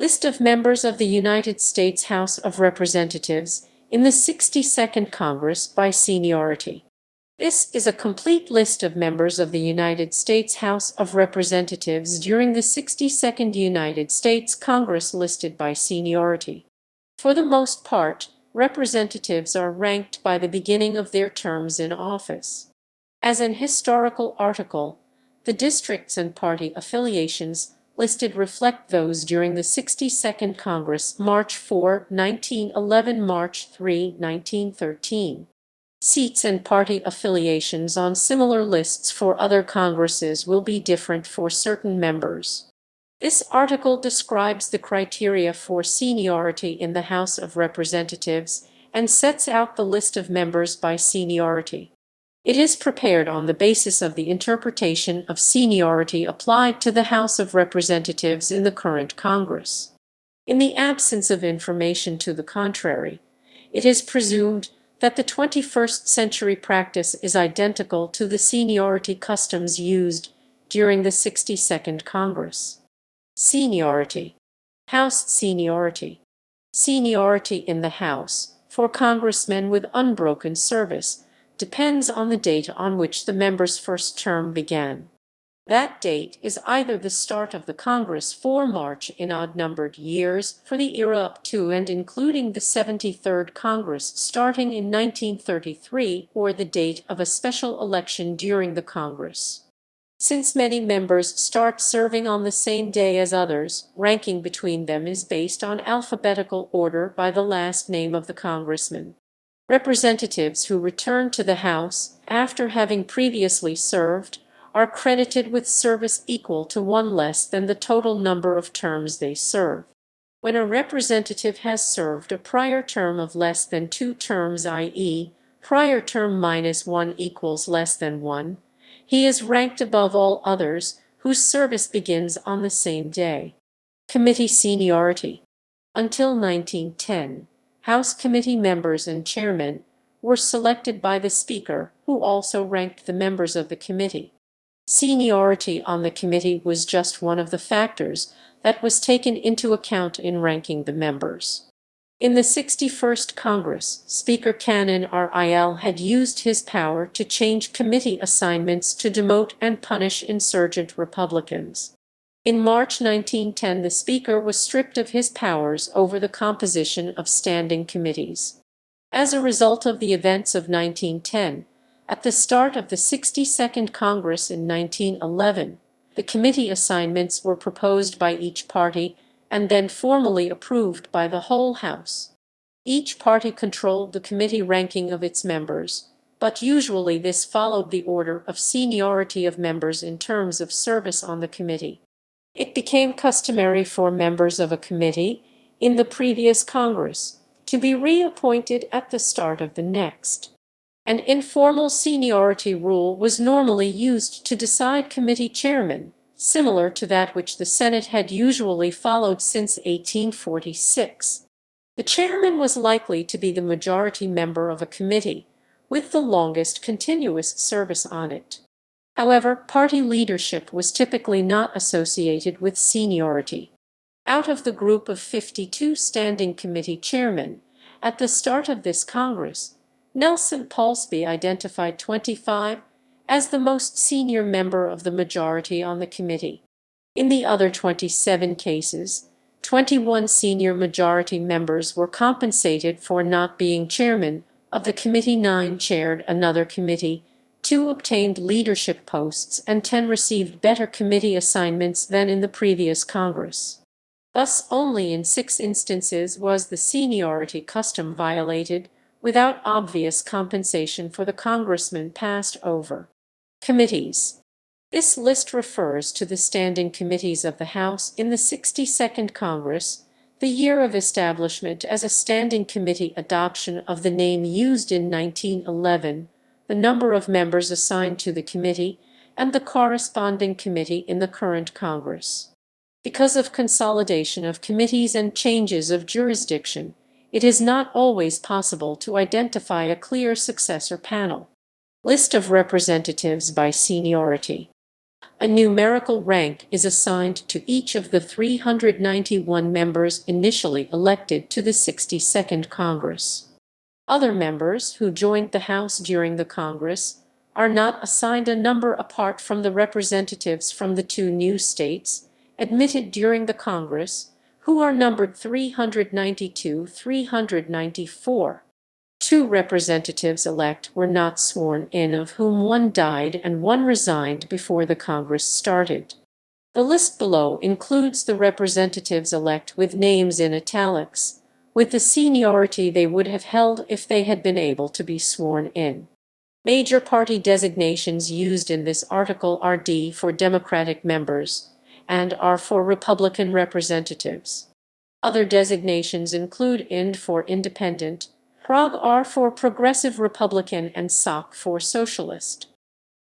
List of members of the United States House of Representatives in the 62nd Congress by seniority. This is a complete list of members of the United States House of Representatives during the 62nd United States Congress listed by seniority. For the most part, representatives are ranked by the beginning of their terms in office. As an historical article, the districts and party affiliations listed reflect those during the 62nd Congress, March 4, 1911, March 3, 1913. Seats and party affiliations on similar lists for other Congresses will be different for certain members. This article describes the criteria for seniority in the House of Representatives and sets out the list of members by seniority. It is prepared on the basis of the interpretation of seniority applied to the House of Representatives in the current Congress. In the absence of information to the contrary, it is presumed that the 21st century practice is identical to the seniority customs used during the 62nd Congress. Seniority. House seniority. Seniority in the House, for congressmen with unbroken service, depends on the date on which the member's first term began. That date is either the start of the Congress for March in odd-numbered years for the era up to and including the 73rd Congress starting in 1933, or the date of a special election during the Congress. Since many members start serving on the same day as others, ranking between them is based on alphabetical order by the last name of the congressman. Representatives who return to the House after having previously served are credited with service equal to one less than the total number of terms they serve. When a representative has served a prior term of less than 2 terms, i.e., prior term minus 1 equals less than 1, he is ranked above all others whose service begins on the same day. Committee seniority. Until 1910, House committee members and chairmen were selected by the Speaker, who also ranked the members of the committee. Seniority on the committee was just one of the factors that was taken into account in ranking the members. In the 61st Congress, Speaker Cannon RIL had used his power to change committee assignments to demote and punish insurgent Republicans. In March 1910, the Speaker was stripped of his powers over the composition of standing committees. As a result of the events of 1910, at the start of the 62nd Congress in 1911, the committee assignments were proposed by each party and then formally approved by the whole House. Each party controlled the committee ranking of its members, but usually this followed the order of seniority of members in terms of service on the committee. It became customary for members of a committee in the previous Congress to be reappointed at the start of the next. An informal seniority rule was normally used to decide committee chairmen, similar to that which the Senate had usually followed since 1846. The chairman was likely to be the majority member of a committee, with the longest continuous service on it. However, party leadership was typically not associated with seniority. Out of the group of 52 standing committee chairmen, at the start of this Congress, Nelson Paulsby identified 25 as the most senior member of the majority on the committee. In the other 27 cases, 21 senior majority members were compensated for not being chairman of the committee, 9 chaired another committee, 2 obtained leadership posts, and 10 received better committee assignments than in the previous Congress. Thus, only in 6 instances was the seniority custom violated, without obvious compensation for the congressman passed over. Committees. This list refers to the standing committees of the House in the 62nd Congress, the year of establishment as a standing committee, adoption of the name used in 1911, the number of members assigned to the committee, and the corresponding committee in the current Congress. Because of consolidation of committees and changes of jurisdiction, it is not always possible to identify a clear successor panel. List of representatives by seniority. A numerical rank is assigned to each of the 391 members initially elected to the 62nd Congress. Other members who joined the House during the Congress are not assigned a number apart from the representatives from the two new states admitted during the Congress, who are numbered 392, 394. Two representatives-elect were not sworn in, of whom one died and one resigned before the Congress started. The list below includes the representatives-elect with names in italics, with the seniority they would have held if they had been able to be sworn in. Major party designations used in this article are D for Democratic members and R for Republican representatives. Other designations include IND for Independent, PROG R for Progressive Republican, and SOC for Socialist.